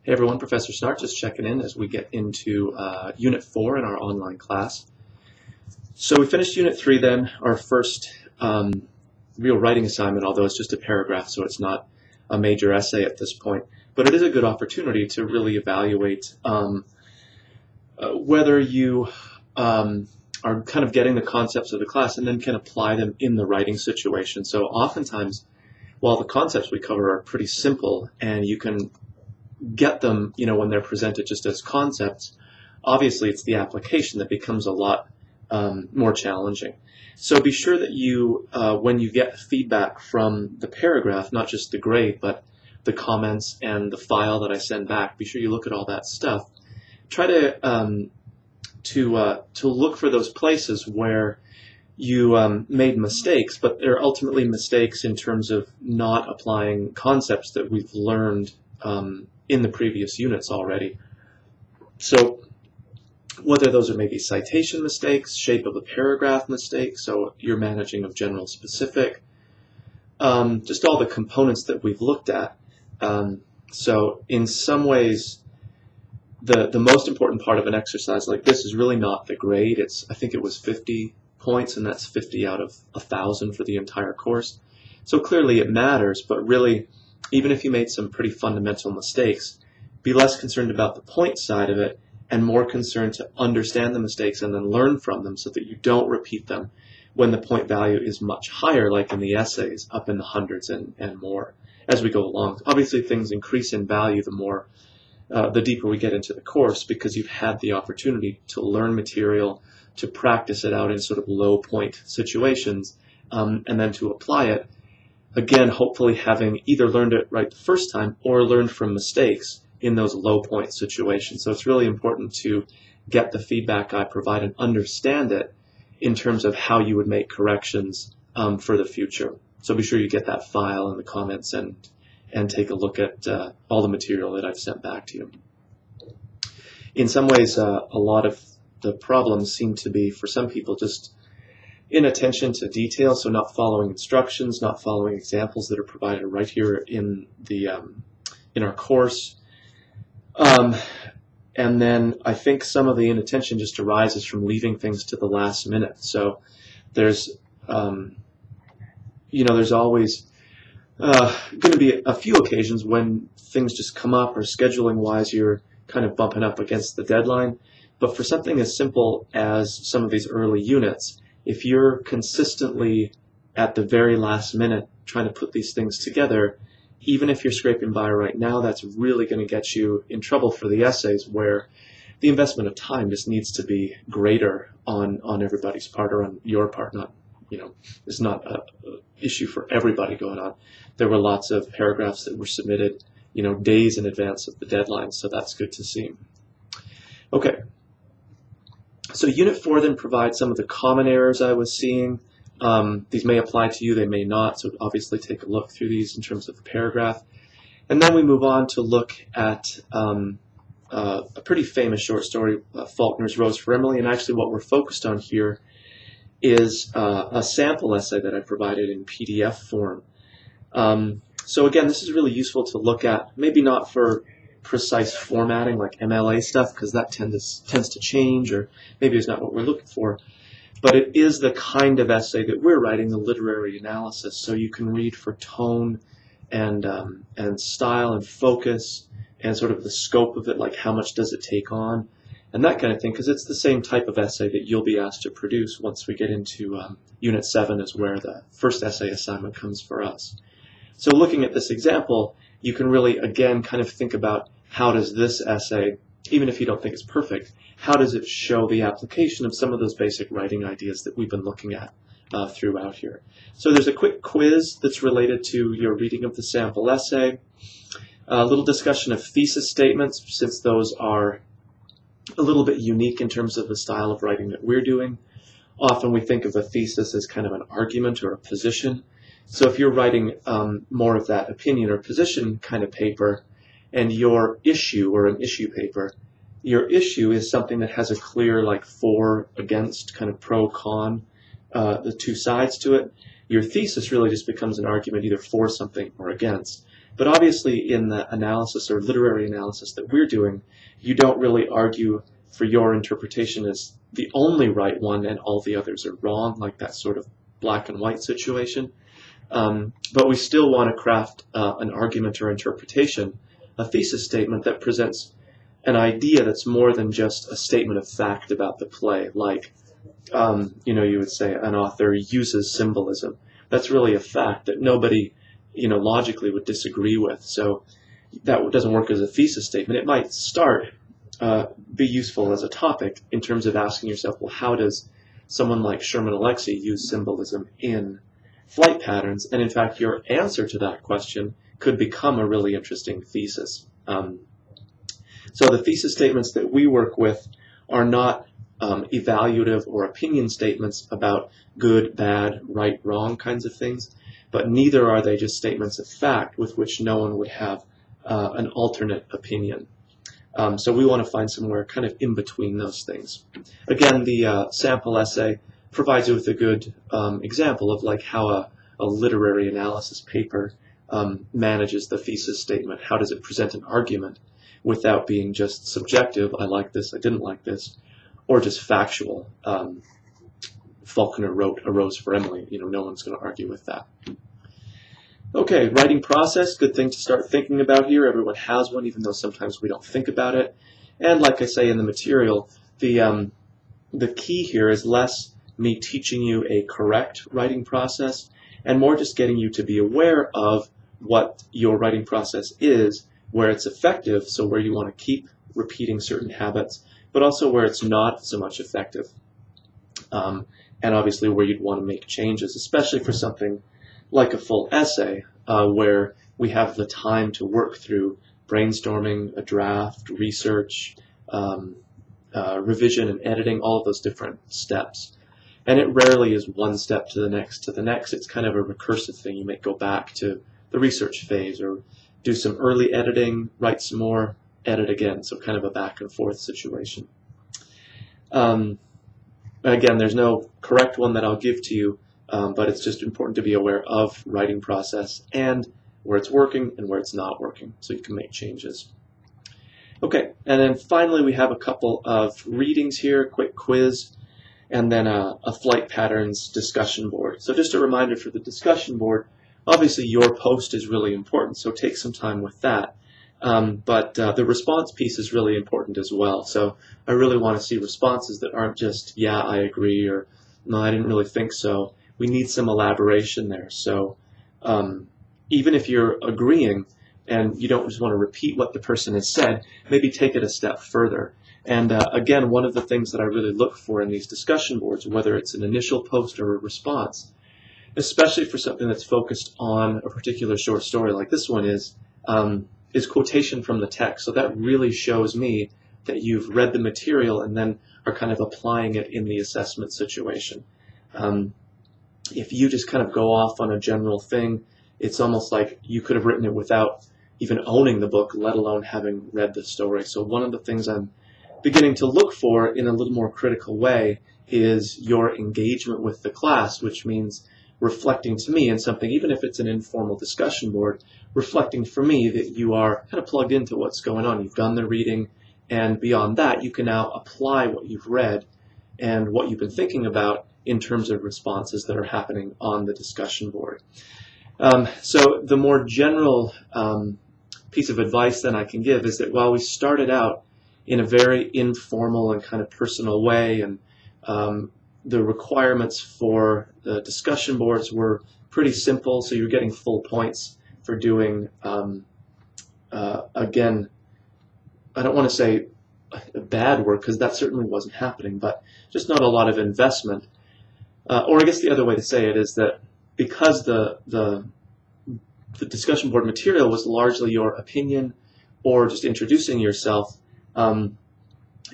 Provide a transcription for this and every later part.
Hey everyone, Professor Snart just checking in as we get into Unit 4 in our online class. So we finished Unit 3 then, our first real writing assignment, although it's just a paragraph, so it's not a major essay at this point. But it is a good opportunity to really evaluate whether you are kind of getting the concepts of the class and then can apply them in the writing situation. So oftentimes, while the concepts we cover are pretty simple and you can get them, when they're presented just as concepts, obviously it's the application that becomes a lot more challenging. So be sure that you, when you get feedback from the paragraph, not just the grade, but the comments and the file that I send back, be sure you look at all that stuff. Try to look for those places where you made mistakes, but they're ultimately mistakes in terms of not applying concepts that we've learned in the previous units already. So whether those are maybe citation mistakes, shape of a paragraph mistakes, so you're managing of general specific, just all the components that we've looked at. So in some ways, the most important part of an exercise like this is really not the grade. I think it was 50 points, and that's 50 out of 1,000 for the entire course. So clearly it matters, but really, even if you made some pretty fundamental mistakes, be less concerned about the point side of it and more concerned to understand the mistakes and then learn from them so that you don't repeat them when the point value is much higher, like in the essays, up in the hundreds and more as we go along. Obviously, things increase in value the deeper we get into the course, because you've had the opportunity to learn material, to practice it out in sort of low point situations, and then to apply it. Again, hopefully having either learned it right the first time or learned from mistakes in those low point situations. So it's really important to get the feedback I provide and understand it in terms of how you would make corrections for the future. So be sure you get that file and the comments and take a look at all the material that I've sent back to you. In some ways, a lot of the problems seem to be, for some people, just inattention to detail, so not following instructions, not following examples that are provided right here in the in our course. And then I think some of the inattention just arises from leaving things to the last minute. So there's there's always going to be a few occasions when things just come up, or scheduling wise you're kind of bumping up against the deadline. But for something as simple as some of these early units, if you're consistently at the very last minute trying to put these things together, even if you're scraping by right now, that's really going to get you in trouble for the essays, where the investment of time just needs to be greater on everybody's part, or on your part. Not, it's not an issue for everybody going on. There were lots of paragraphs that were submitted, days in advance of the deadline, so that's good to see. Okay. So Unit 4 then provides some of the common errors I was seeing. These may apply to you, they may not, so obviously take a look through these in terms of the paragraph. And then we move on to look at a pretty famous short story, Faulkner's Rose for Emily, and actually what we're focused on here is a sample essay that I provided in PDF form. So again, this is really useful to look at, maybe not for precise formatting like MLA stuff, because that tends to change, or maybe it's not what we're looking for. But it is the kind of essay that we're writing, the literary analysis. So you can read for tone and style and focus and sort of the scope of it, like how much does it take on, and that kind of thing, because it's the same type of essay that you'll be asked to produce once we get into Unit 7, is where the first essay assignment comes for us. So looking at this example, you can really, again, kind of think about how does this essay, even if you don't think it's perfect, how does it show the application of some of those basic writing ideas that we've been looking at throughout here. So there's a quick quiz that's related to your reading of the sample essay, a little discussion of thesis statements, since those are a little bit unique in terms of the style of writing that we're doing. Often we think of a thesis as kind of an argument or a position. So if you're writing more of that opinion or position kind of paper, and your issue, or an issue paper, your issue is something that has a clear, like, for, against, kind of pro, con, the two sides to it. Your thesis really just becomes an argument either for something or against. But obviously in the analysis or literary analysis that we're doing, you don't really argue for your interpretation as the only right one and all the others are wrong, like that sort of black and white situation. But we still want to craft an argument or interpretation, a thesis statement that presents an idea that's more than just a statement of fact about the play, like, you would say an author uses symbolism. That's really a fact that nobody, logically would disagree with. So that doesn't work as a thesis statement. It might be useful as a topic in terms of asking yourself, well, how does someone like Sherman Alexie use symbolism in flight patterns? And in fact, your answer to that question could become a really interesting thesis. So the thesis statements that we work with are not evaluative or opinion statements about good, bad, right, wrong kinds of things, but neither are they just statements of fact with which no one would have an alternate opinion. So we want to find somewhere kind of in between those things. Again, the sample essay provides you with a good example of like how a literary analysis paper manages the thesis statement. How does it present an argument without being just subjective, I like this, I didn't like this, or just factual. Faulkner wrote A Rose for Emily. No one's going to argue with that. Okay, writing process, good thing to start thinking about here. Everyone has one, even though sometimes we don't think about it. And like I say in the material, the key here is less me teaching you a correct writing process and more just getting you to be aware of what your writing process is, where it's effective, so where you want to keep repeating certain habits, but also where it's not so much effective. And obviously where you'd want to make changes, especially for something like a full essay, where we have the time to work through brainstorming, a draft, research, revision and editing, all of those different steps. And it rarely is one step to the next to the next. It's kind of a recursive thing. You may go back to the research phase or do some early editing, write some more, edit again. So kind of a back and forth situation. Again, there's no correct one that I'll give to you, but it's just important to be aware of writing process and where it's working and where it's not working, so you can make changes. Okay, and then finally we have a couple of readings here, quick quiz, and then a flight patterns discussion board. So just a reminder for the discussion board, obviously your post is really important, so take some time with that. But the response piece is really important as well. So I really want to see responses that aren't just, yeah, I agree, or no, I didn't really think so. We need some elaboration there. So even if you're agreeing and you don't just want to repeat what the person has said, maybe take it a step further. And again, one of the things that I really look for in these discussion boards, whether it's an initial post or a response, especially for something that's focused on a particular short story like this one is quotation from the text. So that really shows me that you've read the material and then are kind of applying it in the assessment situation. If you just kind of go off on a general thing, it's almost like you could have written it without even owning the book, let alone having read the story. So one of the things I'm beginning to look for in a little more critical way is your engagement with the class, which means reflecting to me in something, even if it's an informal discussion board, reflecting for me that you are kind of plugged into what's going on. You've done the reading, and beyond that, you can now apply what you've read and what you've been thinking about in terms of responses that are happening on the discussion board. So the more general piece of advice then I can give is that while we started out in a very informal and kind of personal way, and the requirements for the discussion boards were pretty simple, so you're getting full points for doing, again, I don't want to say bad work, because that certainly wasn't happening, but just not a lot of investment. Or I guess the other way to say it is that because the discussion board material was largely your opinion or just introducing yourself,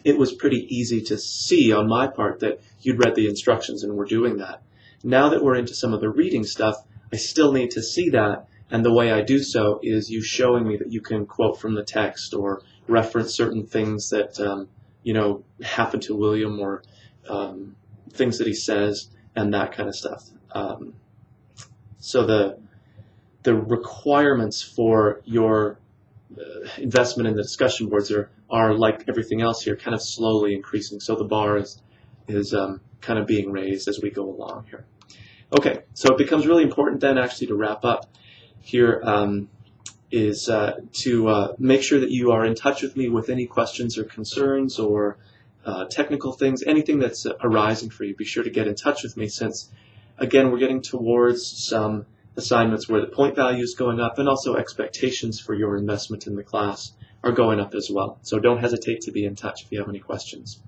it was pretty easy to see on my part that you'd read the instructions and were doing that. Now that we're into some of the reading stuff, I still need to see that, and the way I do so is you showing me that you can quote from the text or reference certain things that happen to William, or things that he says, and that kind of stuff. So the requirements for your investment in the discussion boards are like everything else here, kind of slowly increasing. So the bar is kind of being raised as we go along here. Okay, so it becomes really important then actually to wrap up here is to make sure that you are in touch with me with any questions or concerns or technical things, anything that's arising for you. Be sure to get in touch with me, since again we're getting towards some assignments where the point value is going up, and also expectations for your investment in the class are going up as well. So don't hesitate to be in touch if you have any questions.